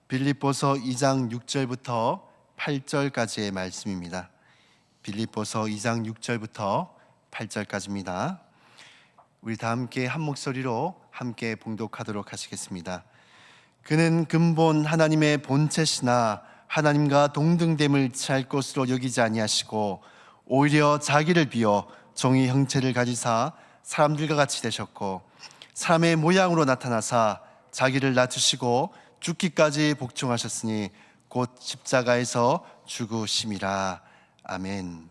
빌립보서 2장 6절부터 8절까지의 말씀입니다. 빌립보서 2장 6절부터 8절까지입니다. 우리 다 함께 한 목소리로 함께 봉독하도록 하시겠습니다. 그는 근본 하나님의 본체시나 하나님과 동등됨을 취할 것으로 여기지 아니하시고 오히려 자기를 비워 종의 형체를 가지사 사람들과 같이 되셨고 사람의 모양으로 나타나사 자기를 낮추시고 죽기까지 복종하셨으니 곧 십자가에서 죽으심이라. 아멘.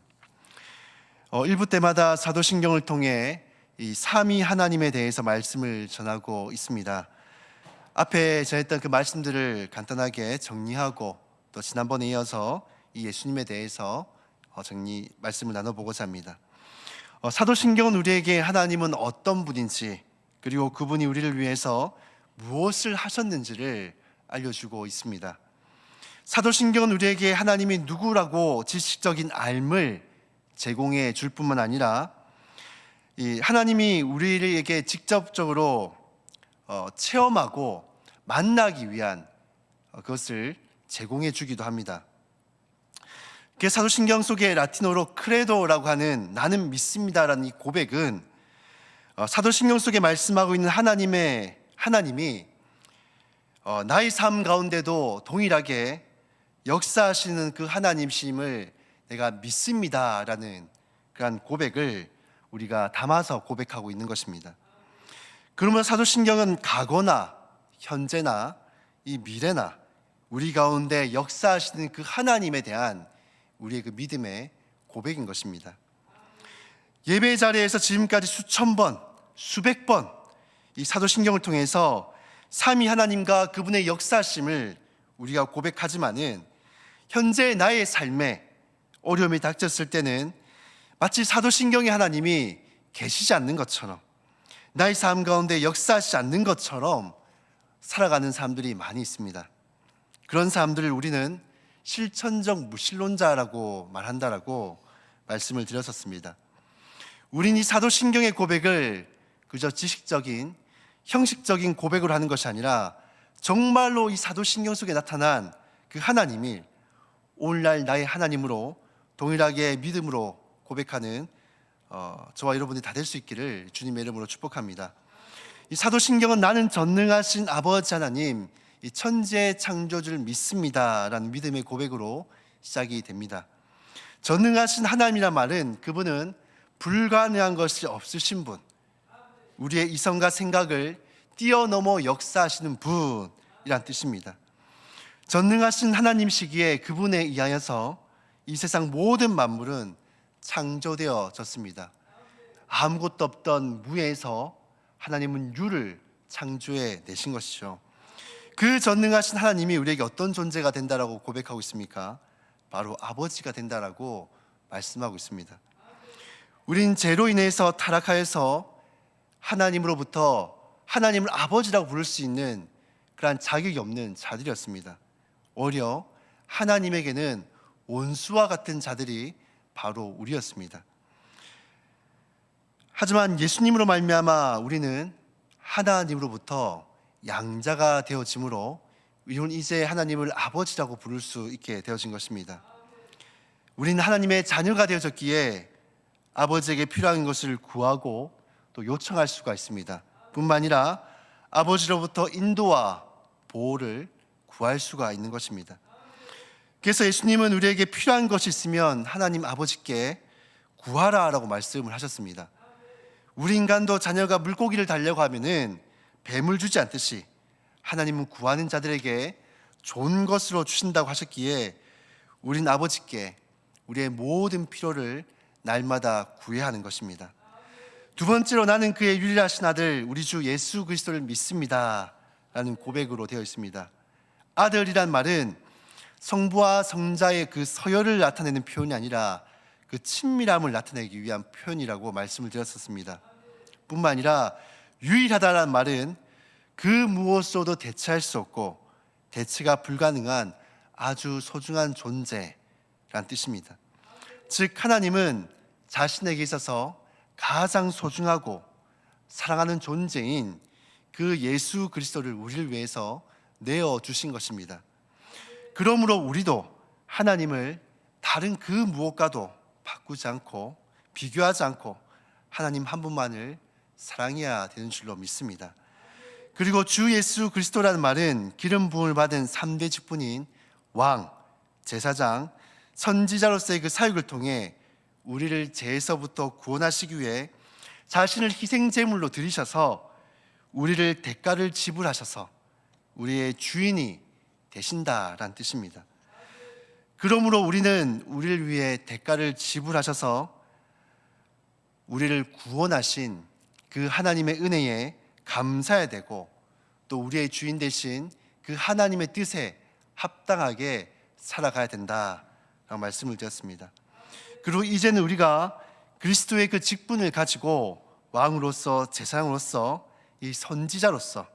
1부 때마다 사도신경을 통해 이 삼위 하나님에 대해서 말씀을 전하고 있습니다. 앞에 전했던 그 말씀들을 간단하게 정리하고 또 지난번에 이어서 이 예수님에 대해서 말씀을 나눠보고자 합니다. 사도신경은 우리에게 하나님은 어떤 분인지, 그리고 그분이 우리를 위해서 무엇을 하셨는지를 알려주고 있습니다. 사도신경은 우리에게 하나님이 누구라고 지식적인 알을 제공해 줄 뿐만 아니라 이 하나님이 우리에게 직접적으로 체험하고 만나기 위한 그것을 제공해 주기도 합니다. 사도신경 속에 라틴어로 크레도라고 하는 나는 믿습니다라는 이 고백은 사도신경 속에 말씀하고 있는 하나님이 나의 삶 가운데도 동일하게 역사하시는 그 하나님심을 내가 믿습니다라는 그런 고백을 우리가 담아서 고백하고 있는 것입니다. 그러면 사도신경은 과거나 현재나 이 미래나 우리 가운데 역사하시는 그 하나님에 대한 우리의 그 믿음의 고백인 것입니다. 예배 자리에서 지금까지 수천 번, 수백 번 이 사도신경을 통해서 삼위 하나님과 그분의 역사심을 우리가 고백하지만은 현재 나의 삶에 어려움이 닥쳤을 때는 마치 사도신경의 하나님이 계시지 않는 것처럼, 나의 삶 가운데 역사하지 않는 것처럼 살아가는 사람들이 많이 있습니다. 그런 사람들을 우리는 실천적 무신론자라고 말한다라고 말씀을 드렸었습니다. 우린 이 사도신경의 고백을 그저 지식적인, 형식적인 고백으로 하는 것이 아니라 정말로 이 사도신경 속에 나타난 그 하나님이 오늘날 나의 하나님으로 동일하게 믿음으로 고백하는 저와 여러분이 다 될 수 있기를 주님의 이름으로 축복합니다. 이 사도신경은 나는 전능하신 아버지 하나님, 이 천지의 창조주를 믿습니다라는 믿음의 고백으로 시작이 됩니다. 전능하신 하나님이란 말은 그분은 불가능한 것이 없으신 분, 우리의 이성과 생각을 뛰어넘어 역사하시는 분이란 뜻입니다. 전능하신 하나님시기에 그분에 의하여서 이 세상 모든 만물은 창조되어졌습니다. 아무것도 없던 무에서 하나님은 유를 창조해 내신 것이죠. 그 전능하신 하나님이 우리에게 어떤 존재가 된다라고 고백하고 있습니까? 바로 아버지가 된다라고 말씀하고 있습니다. 우린 죄로 인해서 타락하여서 하나님으로부터 하나님을 아버지라고 부를 수 있는 그러한 자격이 없는 자들이었습니다. 오히려 하나님에게는 원수와 같은 자들이 바로 우리였습니다. 하지만 예수님으로 말미암아 우리는 하나님으로부터 양자가 되어짐으로 우리는 이제 하나님을 아버지라고 부를 수 있게 되어진 것입니다. 우리는 하나님의 자녀가 되어졌기에 아버지에게 필요한 것을 구하고 또 요청할 수가 있습니다. 뿐만 아니라 아버지로부터 인도와 보호를 구할 수가 있는 것입니다. 그래서 예수님은 우리에게 필요한 것이 있으면 하나님 아버지께 구하라라고 말씀을 하셨습니다. 우리 인간도 자녀가 물고기를 달려고 하면은 뱀을 주지 않듯이 하나님은 구하는 자들에게 좋은 것으로 주신다고 하셨기에 우린 아버지께 우리의 모든 필요를 날마다 구해야 하는 것입니다. 두 번째로 나는 그의 유일하신 아들 우리 주 예수 그리스도를 믿습니다 라는 고백으로 되어 있습니다. 아들이란 말은 성부와 성자의 그 서열을 나타내는 표현이 아니라 그 친밀함을 나타내기 위한 표현이라고 말씀을 드렸었습니다. 뿐만 아니라 유일하다라는 말은 그 무엇으로도 대체할 수 없고 대체가 불가능한 아주 소중한 존재란 뜻입니다. 즉 하나님은 자신에게 있어서 가장 소중하고 사랑하는 존재인 그 예수 그리스도를 우리를 위해서 내어 주신 것입니다. 그러므로 우리도 하나님을 다른 그 무엇과도 바꾸지 않고 비교하지 않고 하나님 한 분만을 사랑해야 되는 줄로 믿습니다. 그리고 주 예수 그리스도라는 말은 기름 부음을 받은 3대 직분인 왕, 제사장, 선지자로서의 그 사역을 통해 우리를 죄에서부터 구원하시기 위해 자신을 희생 제물로 드리셔서 우리를 대가를 지불하셔서 우리의 주인이 되신다라는 뜻입니다. 그러므로 우리는 우리를 위해 대가를 지불하셔서 우리를 구원하신 그 하나님의 은혜에 감사해야 되고 또 우리의 주인 되신 그 하나님의 뜻에 합당하게 살아가야 된다라고 말씀을 드렸습니다. 그리고 이제는 우리가 그리스도의 그 직분을 가지고 왕으로서 제사장으로서 이 선지자로서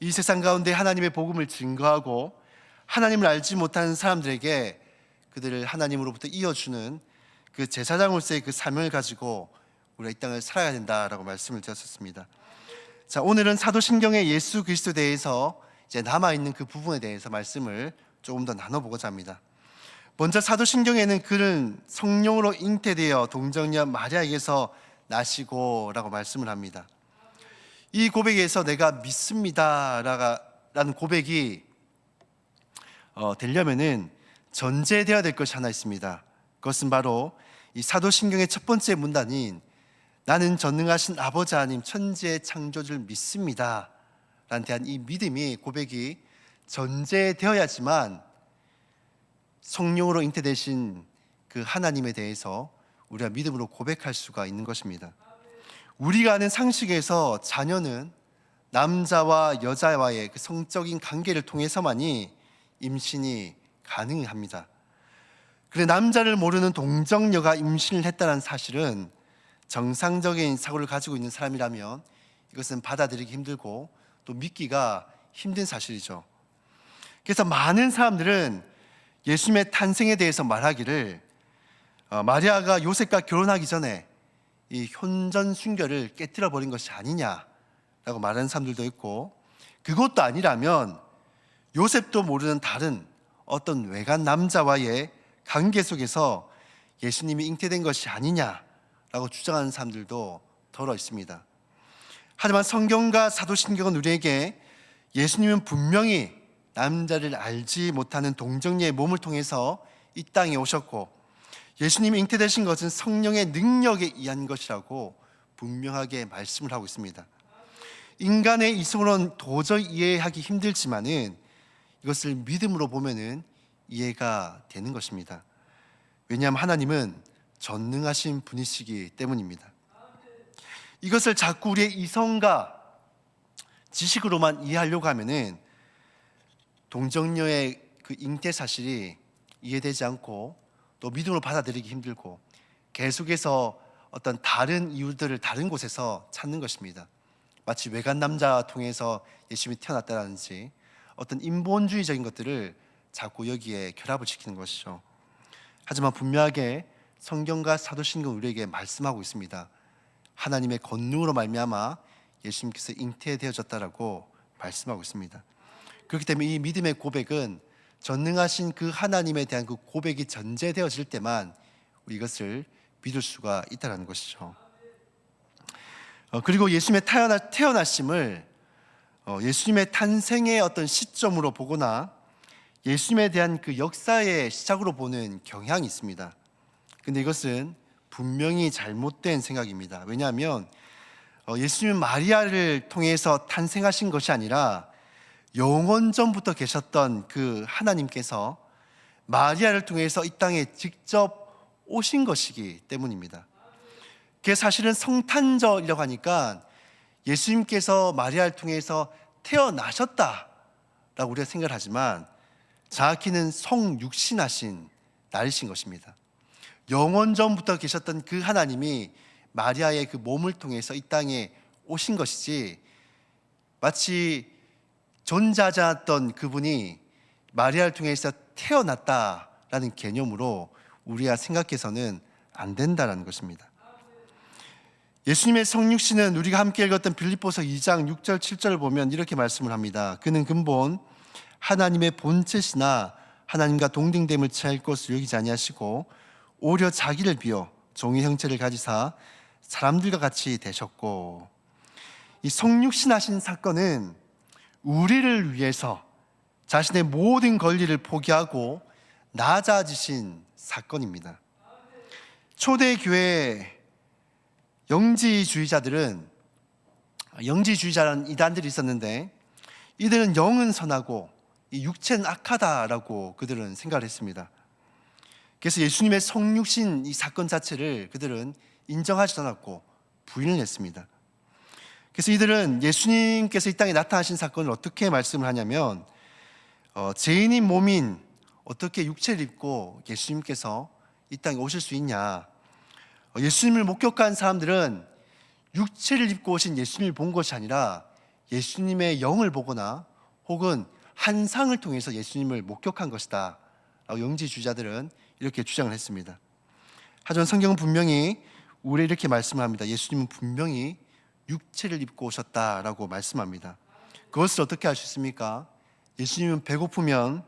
이 세상 가운데 하나님의 복음을 증거하고 하나님을 알지 못하는 사람들에게 그들을 하나님으로부터 이어주는 그 제사장으로서의 그 사명을 가지고 우리가 이 땅을 살아야 된다라고 말씀을 드렸었습니다. 자, 오늘은 사도신경의 예수 그리스도에 대해서 이제 남아있는 그 부분에 대해서 말씀을 조금 더 나눠보고자 합니다. 먼저 사도신경에는 그는 성령으로 잉태되어 동정녀 마리아에게서 나시고 라고 말씀을 합니다. 이 고백에서 내가 믿습니다 라는 고백이 되려면은 전제되어야 될 것이 하나 있습니다. 그것은 바로 이 사도신경의 첫 번째 문단인 나는 전능하신 아버지 하나님 천지의 창조주를 믿습니다 라는 대한 이 믿음이 고백이 전제되어야지만 성령으로 잉태되신 그 하나님에 대해서 우리가 믿음으로 고백할 수가 있는 것입니다. 우리가 아는 상식에서 자녀는 남자와 여자와의 그 성적인 관계를 통해서만이 임신이 가능합니다. 그런데 남자를 모르는 동정녀가 임신을 했다는 사실은 정상적인 사고를 가지고 있는 사람이라면 이것은 받아들이기 힘들고 또 믿기가 힘든 사실이죠. 그래서 많은 사람들은 예수님의 탄생에 대해서 말하기를 마리아가 요셉과 결혼하기 전에 이 혼전 순결을 깨뜨려 버린 것이 아니냐라고 말하는 사람들도 있고, 그것도 아니라면 요셉도 모르는 다른 어떤 외간 남자와의 관계 속에서 예수님이 잉태된 것이 아니냐라고 주장하는 사람들도 더러 있습니다. 하지만 성경과 사도신경은 우리에게 예수님은 분명히 남자를 알지 못하는 동정녀의 몸을 통해서 이 땅에 오셨고 예수님이 잉태되신 것은 성령의 능력에 의한 것이라고 분명하게 말씀을 하고 있습니다. 인간의 이성으로는 도저히 이해하기 힘들지만은 이것을 믿음으로 보면은 이해가 되는 것입니다. 왜냐하면 하나님은 전능하신 분이시기 때문입니다. 이것을 자꾸 우리의 이성과 지식으로만 이해하려고 하면은 동정녀의 그 잉태 사실이 이해되지 않고 또 믿음으로 받아들이기 힘들고 계속해서 어떤 다른 이유들을 다른 곳에서 찾는 것입니다. 마치 외간 남자 통해서 예수님이 태어났다든지 어떤 인본주의적인 것들을 자꾸 여기에 결합을 시키는 것이죠. 하지만 분명하게 성경과 사도신경 우리에게 말씀하고 있습니다. 하나님의 권능으로 말미암아 예수님께서 잉태되어졌다라고 말씀하고 있습니다. 그렇기 때문에 이 믿음의 고백은 전능하신 그 하나님에 대한 그 고백이 전제되어질 때만 이것을 믿을 수가 있다는 것이죠. 그리고 예수님의 태어나심을 예수님의 탄생의 어떤 시점으로 보거나 예수님에 대한 그 역사의 시작으로 보는 경향이 있습니다. 근데 이것은 분명히 잘못된 생각입니다. 왜냐하면 예수님은 마리아를 통해서 탄생하신 것이 아니라 영원 전부터 계셨던 그 하나님께서 마리아를 통해서 이 땅에 직접 오신 것이기 때문입니다. 그게 사실은 성탄절이라고 하니까 예수님께서 마리아를 통해서 태어나셨다라고 우리가 생각을 하지만 정확히는 성육신하신 날이신 것입니다. 영원 전부터 계셨던 그 하나님이 마리아의 그 몸을 통해서 이 땅에 오신 것이지 마치 존재하지 않았던 그분이 마리아를 통해서 태어났다라는 개념으로 우리가 생각해서는 안 된다는 것입니다. 예수님의 성육신은 우리가 함께 읽었던 빌립보서 2장 6절 7절을 보면 이렇게 말씀을 합니다. 그는 근본 하나님의 본체시나 하나님과 동등됨을 취할 것으로 여기지 아니하시고 오히려 자기를 비워 종의 형체를 가지사 사람들과 같이 되셨고, 이 성육신하신 사건은 우리를 위해서 자신의 모든 권리를 포기하고 낮아지신 사건입니다. 초대 교회 영지주의자라는 이단들이 있었는데, 이들은 영은 선하고 이 육체는 악하다라고 그들은 생각을 했습니다. 그래서 예수님의 성육신 이 사건 자체를 그들은 인정하지 않았고 부인을 했습니다. 그래서 이들은 예수님께서 이 땅에 나타나신 사건을 어떻게 말씀을 하냐면, 죄인인 몸인 어떻게 육체를 입고 예수님께서 이 땅에 오실 수 있냐, 예수님을 목격한 사람들은 육체를 입고 오신 예수님을 본 것이 아니라 예수님의 영을 보거나 혹은 환상을 통해서 예수님을 목격한 것이다 라고 영지주의자들은 이렇게 주장을 했습니다. 하지만 성경은 분명히 우리 이렇게 말씀을 합니다. 예수님은 분명히 육체를 입고 오셨다라고 말씀합니다. 그것을 어떻게 알 수 있습니까? 예수님은 배고프면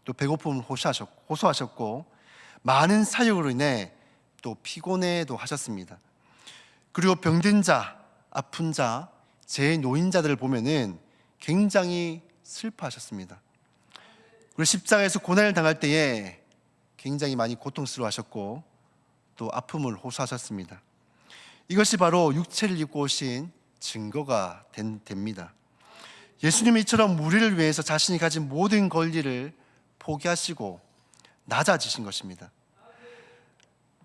또 배고픔을 호소하셨고 많은 사역으로 인해 또 피곤해도 하셨습니다. 그리고 병든 자, 아픈 자, 제 노인자들을 보면은 굉장히 슬퍼하셨습니다. 그리고 십자가에서 고난을 당할 때에 굉장히 많이 고통스러워하셨고 또 아픔을 호소하셨습니다. 이것이 바로 육체를 입고 오신 증거가 됩니다. 예수님이 이처럼 우리를 위해서 자신이 가진 모든 권리를 포기하시고 낮아지신 것입니다.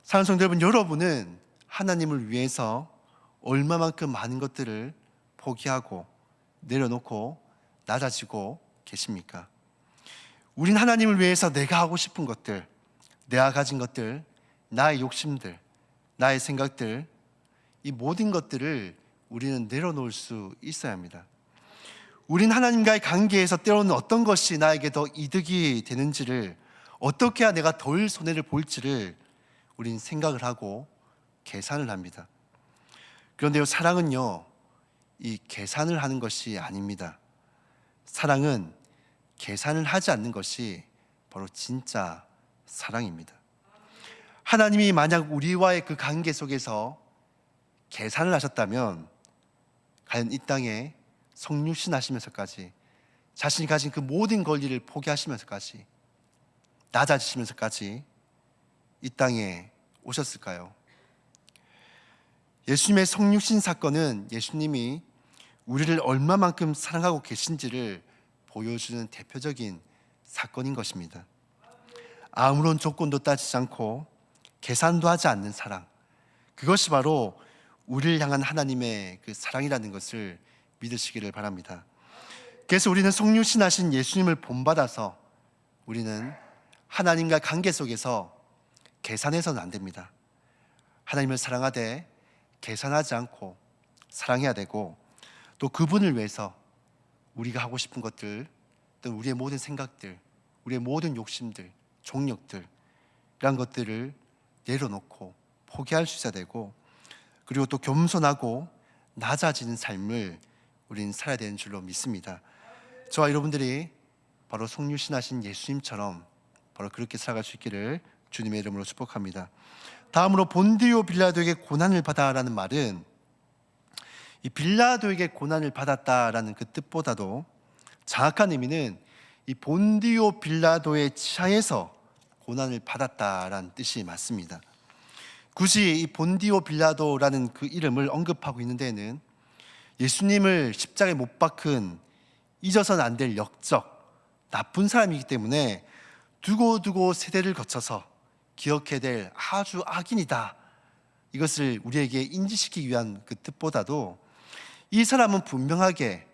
사랑하는 성도 여러분, 여러분은 하나님을 위해서 얼마만큼 많은 것들을 포기하고 내려놓고 낮아지고 계십니까? 우린 하나님을 위해서 내가 하고 싶은 것들, 내가 가진 것들, 나의 욕심들, 나의 생각들, 이 모든 것들을 우리는 내려놓을 수 있어야 합니다. 우린 하나님과의 관계에서 때로는 어떤 것이 나에게 더 이득이 되는지를, 어떻게 해야 내가 덜 손해를 볼지를 우린 생각을 하고 계산을 합니다. 그런데요, 사랑은요, 이 계산을 하는 것이 아닙니다. 사랑은 계산을 하지 않는 것이 바로 진짜 사랑입니다. 하나님이 만약 우리와의 그 관계 속에서 계산을 하셨다면 과연 이 땅에 성육신 하시면서까지 자신이 가진 그 모든 권리를 포기하시면서까지 낮아지시면서까지 이 땅에 오셨을까요? 예수님의 성육신 사건은 예수님이 우리를 얼마만큼 사랑하고 계신지를 보여주는 대표적인 사건인 것입니다. 아무런 조건도 따지지 않고 계산도 하지 않는 사랑, 그것이 바로 우리를 향한 하나님의 그 사랑이라는 것을 믿으시기를 바랍니다. 그래서 우리는 성육신 하신 예수님을 본받아서 우리는 하나님과 관계 속에서 계산해서는 안 됩니다. 하나님을 사랑하되 계산하지 않고 사랑해야 되고, 또 그분을 위해서 우리가 하고 싶은 것들, 또 우리의 모든 생각들, 우리의 모든 욕심들, 종력들, 이런 것들을 내려놓고 포기할 수 있어야 되고, 그리고 또 겸손하고 낮아지는 삶을 우리는 살아야 되는 줄로 믿습니다. 저와 여러분들이 바로 성육신하신 예수님처럼 바로 그렇게 살아갈 수 있기를 주님의 이름으로 축복합니다. 다음으로 본디오 빌라도에게 고난을 받아라는 말은, 이 빌라도에게 고난을 받았다라는 그 뜻보다도 정확한 의미는 이 본디오 빌라도의 치하에서 고난을 받았다라는 뜻이 맞습니다. 굳이 이 본디오 빌라도라는 그 이름을 언급하고 있는 데에는 예수님을 십자가에 못 박은 잊어서는 안 될 역적, 나쁜 사람이기 때문에 두고두고 세대를 거쳐서 기억해야 될 아주 악인이다, 이것을 우리에게 인지시키기 위한 그 뜻보다도 이 사람은 분명하게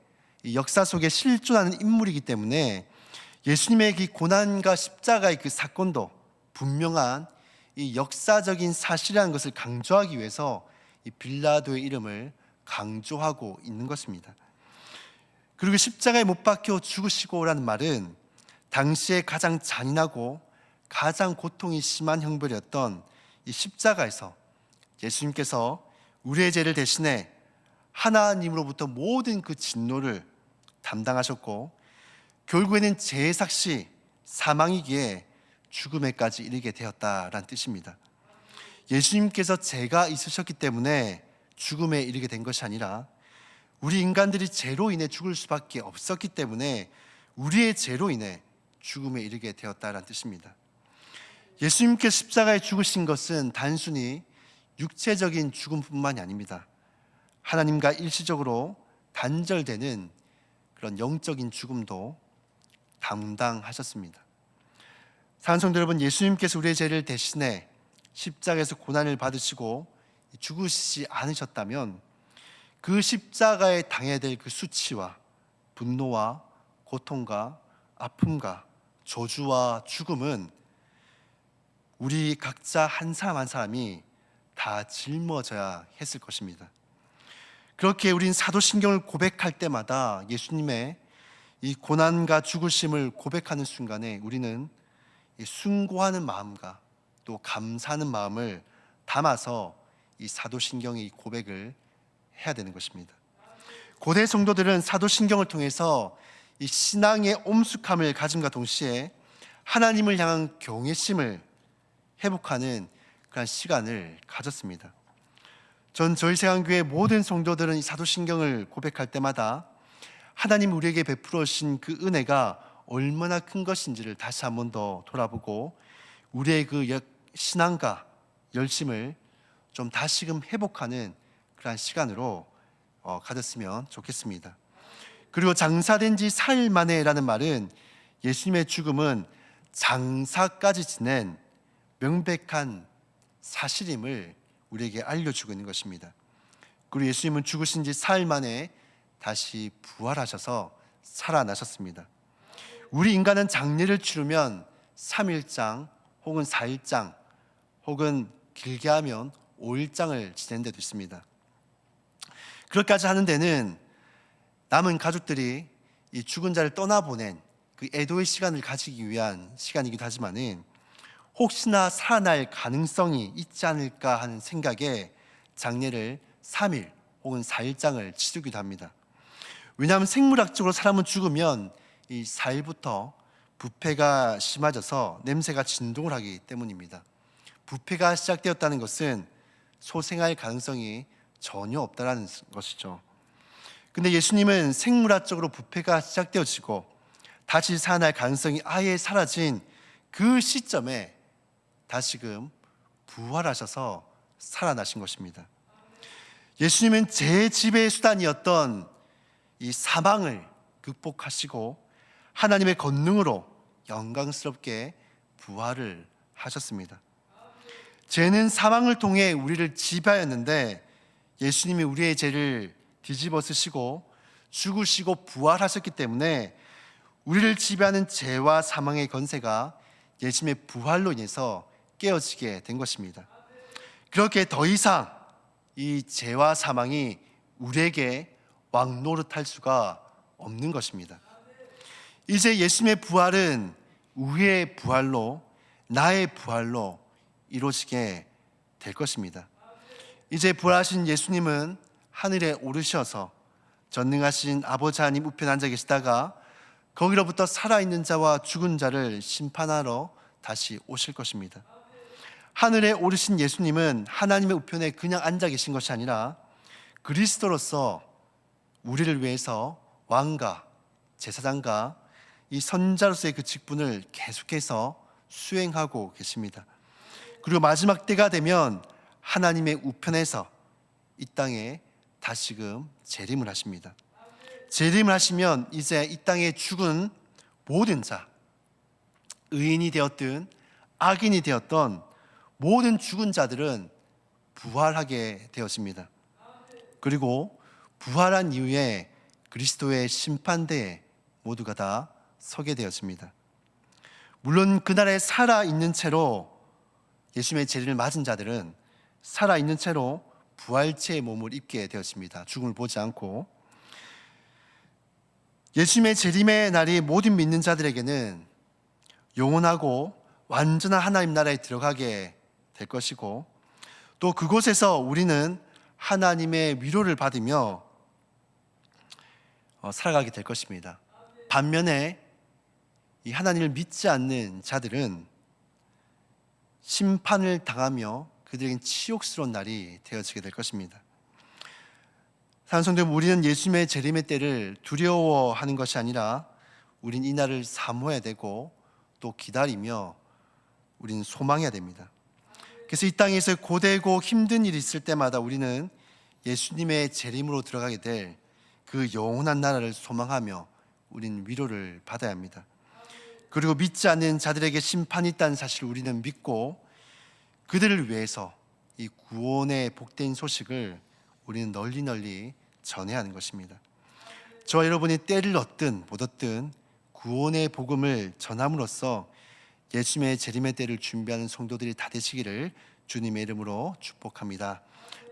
이 역사 속에 실존하는 인물이기 때문에 예수님의 그 고난과 십자가의 그 사건도 분명한 이 역사적인 사실이라는 것을 강조하기 위해서 이 빌라도의 이름을 강조하고 있는 것입니다. 그리고 십자가에 못 박혀 죽으시고라는 말은 당시에 가장 잔인하고 가장 고통이 심한 형벌이었던 이 십자가에서 예수님께서 우리의 죄를 대신해 하나님으로부터 모든 그 진노를 담당하셨고, 결국에는 제삭시 사망이기에 죽음에까지 이르게 되었다라는 뜻입니다. 예수님께서 죄가 있으셨기 때문에 죽음에 이르게 된 것이 아니라 우리 인간들이 죄로 인해 죽을 수밖에 없었기 때문에 우리의 죄로 인해 죽음에 이르게 되었다라는 뜻입니다. 예수님께서 십자가에 죽으신 것은 단순히 육체적인 죽음뿐만이 아닙니다. 하나님과 일시적으로 단절되는 그런 영적인 죽음도 감당하셨습니다. 사랑하는 성도 여러분, 예수님께서 우리의 죄를 대신해 십자가에서 고난을 받으시고 죽으시지 않으셨다면 그 십자가에 당해야 될 그 수치와 분노와 고통과 아픔과 저주와 죽음은 우리 각자 한 사람 한 사람이 다 짊어져야 했을 것입니다. 그렇게 우린 사도신경을 고백할 때마다 예수님의 이 고난과 죽으심을 고백하는 순간에 우리는 숭고하는 마음과 또 감사하는 마음을 담아서 이 사도신경의 고백을 해야 되는 것입니다. 고대 성도들은 사도신경을 통해서 이 신앙의 엄숙함을 가짐과 동시에 하나님을 향한 경외심을 회복하는 그런 시간을 가졌습니다. 전 저희 세강교회 모든 성도들은 이 사도신경을 고백할 때마다 하나님 우리에게 베풀어 주신 그 은혜가 얼마나 큰 것인지를 다시 한 번 더 돌아보고 우리의 그 신앙과 열심을 좀 다시금 회복하는 그런 시간으로 가졌으면 좋겠습니다. 그리고 장사된 지 4일 만에라는 말은 예수님의 죽음은 장사까지 지낸 명백한 사실임을 우리에게 알려주고 있는 것입니다. 그리고 예수님은 죽으신 지 4일 만에 다시 부활하셔서 살아나셨습니다. 우리 인간은 장례를 치르면 3일장 혹은 4일장 혹은 길게 하면 5일장을 지낸 데도 있습니다. 그렇게까지 하는 데는 남은 가족들이 이 죽은 자를 떠나보낸 그 애도의 시간을 가지기 위한 시간이기도 하지만은 혹시나 살아날 가능성이 있지 않을까 하는 생각에 장례를 3일 혹은 4일장을 치르기도 합니다. 왜냐하면 생물학적으로 사람은 죽으면 이 4일부터 부패가 심해져서 냄새가 진동을 하기 때문입니다. 부패가 시작되었다는 것은 소생할 가능성이 전혀 없다는 것이죠. 근데 예수님은 생물학적으로 부패가 시작되어지고 다시 살아날 가능성이 아예 사라진 그 시점에 다시금 부활하셔서 살아나신 것입니다. 예수님은 제 지배의 수단이었던 이 사망을 극복하시고 하나님의 권능으로 영광스럽게 부활을 하셨습니다. 죄는 사망을 통해 우리를 지배하였는데 예수님이 우리의 죄를 뒤집어 쓰시고 죽으시고 부활하셨기 때문에 우리를 지배하는 죄와 사망의 권세가 예수님의 부활로 인해서 깨어지게 된 것입니다. 그렇게 더 이상 이 죄와 사망이 우리에게 왕노릇할 수가 없는 것입니다. 이제 예수님의 부활은 우리의 부활로, 나의 부활로 이루어지게 될 것입니다. 이제 부활하신 예수님은 하늘에 오르셔서 전능하신 아버지 하나님 우편에 앉아 계시다가 거기로부터 살아있는 자와 죽은 자를 심판하러 다시 오실 것입니다. 하늘에 오르신 예수님은 하나님의 우편에 그냥 앉아 계신 것이 아니라 그리스도로서 우리를 위해서 왕과 제사장과 이 선자로서의 그 직분을 계속해서 수행하고 계십니다. 그리고 마지막 때가 되면 하나님의 우편에서 이 땅에 다시금 재림을 하십니다. 재림을 하시면 이제 이 땅에 죽은 모든 자, 의인이 되었든 악인이 되었던 모든 죽은 자들은 부활하게 되었습니다. 그리고 부활한 이후에 그리스도의 심판대에 모두가 다 서게 되었습니다. 물론 그날에 살아있는 채로 예수님의 재림을 맞은 자들은 살아있는 채로 부활체의 몸을 입게 되었습니다. 죽음을 보지 않고. 예수님의 재림의 날이 모든 믿는 자들에게는 영원하고 완전한 하나님 나라에 들어가게 될 것이고 또 그곳에서 우리는 하나님의 위로를 받으며 살아가게 될 것입니다. 반면에 이 하나님을 믿지 않는 자들은 심판을 당하며 그들에겐 치욕스러운 날이 되어지게 될 것입니다. 사랑하는 성도 여러분, 우리는 예수님의 재림의 때를 두려워하는 것이 아니라 우린 이 날을 사모해야 되고 또 기다리며 우리는 소망해야 됩니다. 그래서 이 땅에서 고되고 힘든 일이 있을 때마다 우리는 예수님의 재림으로 들어가게 될 그 영원한 나라를 소망하며 우리는 위로를 받아야 합니다. 그리고 믿지 않는 자들에게 심판이 있다는 사실을 우리는 믿고 그들을 위해서 이 구원의 복된 소식을 우리는 널리 전해야 하는 것입니다. 저와 여러분이 때를 얻든 못 얻든 구원의 복음을 전함으로써 예수님의 재림의 때를 준비하는 성도들이 다 되시기를 주님의 이름으로 축복합니다.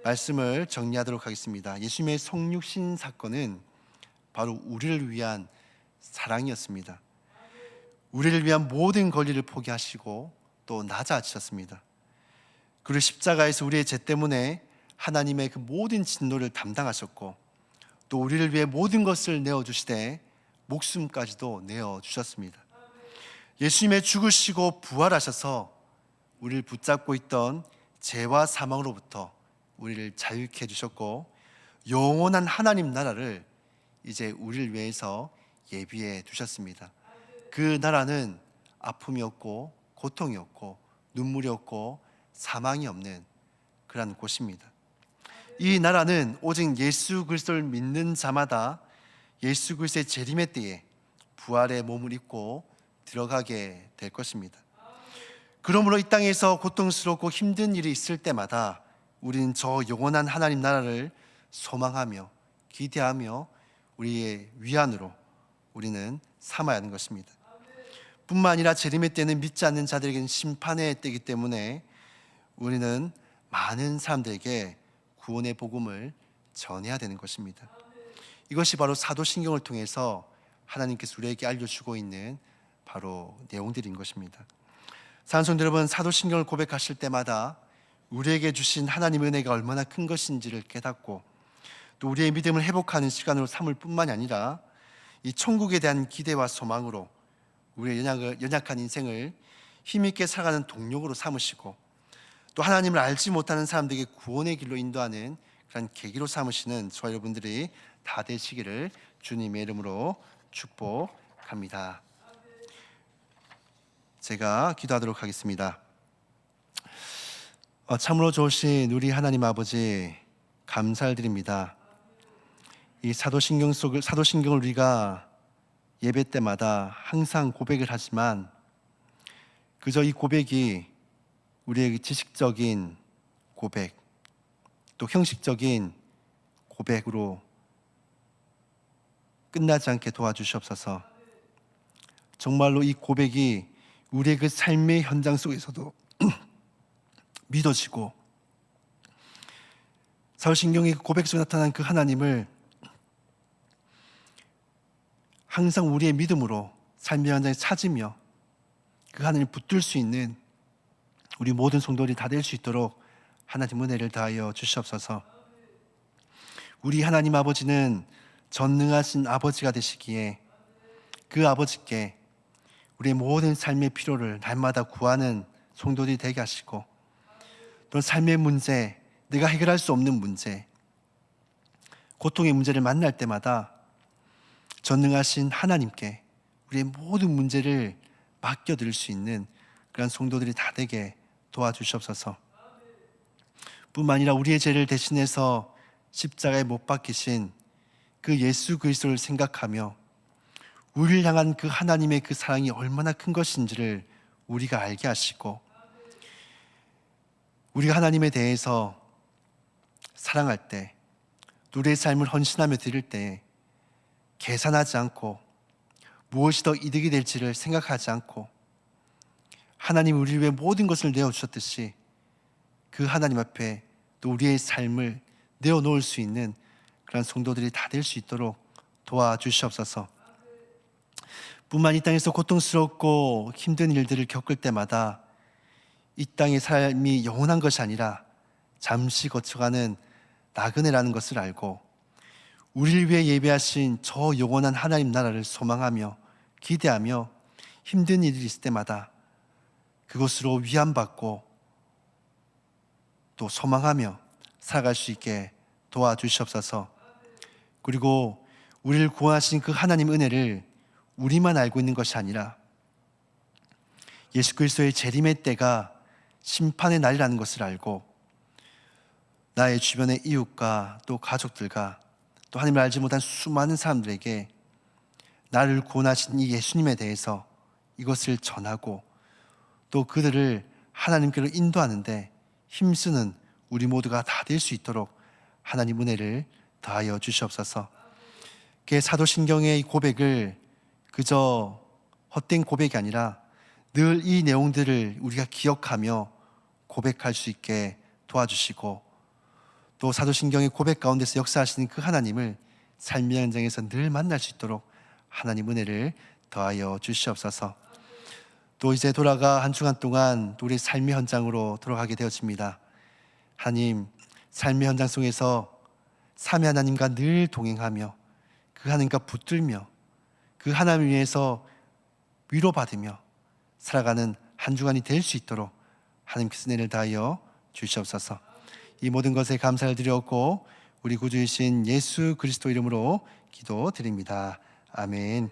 말씀을 정리하도록 하겠습니다. 예수님의 성육신 사건은 바로 우리를 위한 사랑이었습니다. 우리를 위한 모든 권리를 포기하시고 또 낮아지셨습니다. 그리고 십자가에서 우리의 죄 때문에 하나님의 그 모든 진노를 담당하셨고 또 우리를 위해 모든 것을 내어주시되 목숨까지도 내어주셨습니다. 예수님의 죽으시고 부활하셔서 우리를 붙잡고 있던 죄와 사망으로부터 우리를 자유케 해주셨고 영원한 하나님 나라를 이제 우리를 위해서 예비해 두셨습니다. 그 나라는 아픔이 없고 고통이 없고 눈물이 없고 사망이 없는 그런 곳입니다. 이 나라는 오직 예수 그리스도를 믿는 자마다 예수 그리스도의 재림의 때에 부활의 몸을 입고 들어가게 될 것입니다. 그러므로 이 땅에서 고통스럽고 힘든 일이 있을 때마다 우리는 저 영원한 하나님 나라를 소망하며 기대하며 우리의 위안으로 우리는 삼아야 하는 것입니다. 뿐만 아니라 재림의 때는 믿지 않는 자들에게는 심판의 때이기 때문에 우리는 많은 사람들에게 구원의 복음을 전해야 되는 것입니다. 이것이 바로 사도신경을 통해서 하나님께서 우리에게 알려주고 있는 바로 내용들인 것입니다. 사랑하는 성도 여러분, 사도신경을 고백하실 때마다 우리에게 주신 하나님의 은혜가 얼마나 큰 것인지를 깨닫고 또 우리의 믿음을 회복하는 시간으로 삼을 뿐만이 아니라 이 천국에 대한 기대와 소망으로 우리의 연약한 인생을 힘있게 살아가는 동력으로 삼으시고 또 하나님을 알지 못하는 사람들에게 구원의 길로 인도하는 그런 계기로 삼으시는 저와 여러분들이 다 되시기를 주님의 이름으로 축복합니다. 제가 기도하도록 하겠습니다. 참으로 좋으신 우리 하나님 아버지 감사를 드립니다. 이 사도신경을 우리가 예배 때마다 항상 고백을 하지만 그저 이 고백이 우리의 지식적인 고백 또 형식적인 고백으로 끝나지 않게 도와주시옵소서. 정말로 이 고백이 우리의 그 삶의 현장 속에서도 믿어지고 사도신경의 고백 속에 나타난 그 하나님을 항상 우리의 믿음으로 삶의 현장에 찾으며 그 하나님을 붙들 수 있는 우리 모든 성도들이 다 될 수 있도록 하나님 은혜를 다하여 주시옵소서. 우리 하나님 아버지는 전능하신 아버지가 되시기에 그 아버지께 우리의 모든 삶의 필요를 날마다 구하는 성도들이 되게 하시고 또 삶의 문제, 내가 해결할 수 없는 문제, 고통의 문제를 만날 때마다 전능하신 하나님께 우리의 모든 문제를 맡겨드릴 수 있는 그런 성도들이 다 되게 도와주시옵소서. 뿐만 아니라 우리의 죄를 대신해서 십자가에 못 박히신 그 예수 그리스도를 생각하며 우리를 향한 그 하나님의 그 사랑이 얼마나 큰 것인지를 우리가 알게 하시고 우리가 하나님에 대해서 사랑할 때 우리의 삶을 헌신하며 드릴 때 계산하지 않고 무엇이 더 이득이 될지를 생각하지 않고 하나님이 우리를 위해 모든 것을 내어주셨듯이 그 하나님 앞에 또 우리의 삶을 내어놓을 수 있는 그런 성도들이 다 될 수 있도록 도와주시옵소서. 뿐만 이 땅에서 고통스럽고 힘든 일들을 겪을 때마다 이 땅의 삶이 영원한 것이 아니라 잠시 거쳐가는 나그네라는 것을 알고 우리를 위해 예배하신 저 영원한 하나님 나라를 소망하며 기대하며 힘든 일이 있을 때마다 그것으로 위안받고 또 소망하며 살아갈 수 있게 도와주시옵소서. 그리고 우리를 구원하신 그 하나님 은혜를 우리만 알고 있는 것이 아니라 예수 그리스도의 재림의 때가 심판의 날이라는 것을 알고 나의 주변의 이웃과 또 가족들과 또 하나님을 알지 못한 수많은 사람들에게 나를 구원하신 이 예수님에 대해서 이것을 전하고 또 그들을 하나님께로 인도하는데 힘쓰는 우리 모두가 다 될 수 있도록 하나님 은혜를 더하여 주시옵소서. 사도신경의 이 고백을 그저 헛된 고백이 아니라 늘 이 내용들을 우리가 기억하며 고백할 수 있게 도와주시고 또 사도신경의 고백 가운데서 역사하시는 그 하나님을 삶의 현장에서 늘 만날 수 있도록 하나님 은혜를 더하여 주시옵소서. 또 이제 돌아가 한 주간 동안 또 우리 삶의 현장으로 돌아가게 되었습니다. 하나님, 삶의 현장 속에서 삼위 하나님과 늘 동행하며 그 하나님과 붙들며 그 하나님을 위해서 위로받으며 살아가는 한 주간이 될 수 있도록 하나님께서 은혜를 다하여 주시옵소서. 이 모든 것에 감사를 드렸고 우리 구주이신 예수 그리스도 이름으로 기도드립니다. 아멘.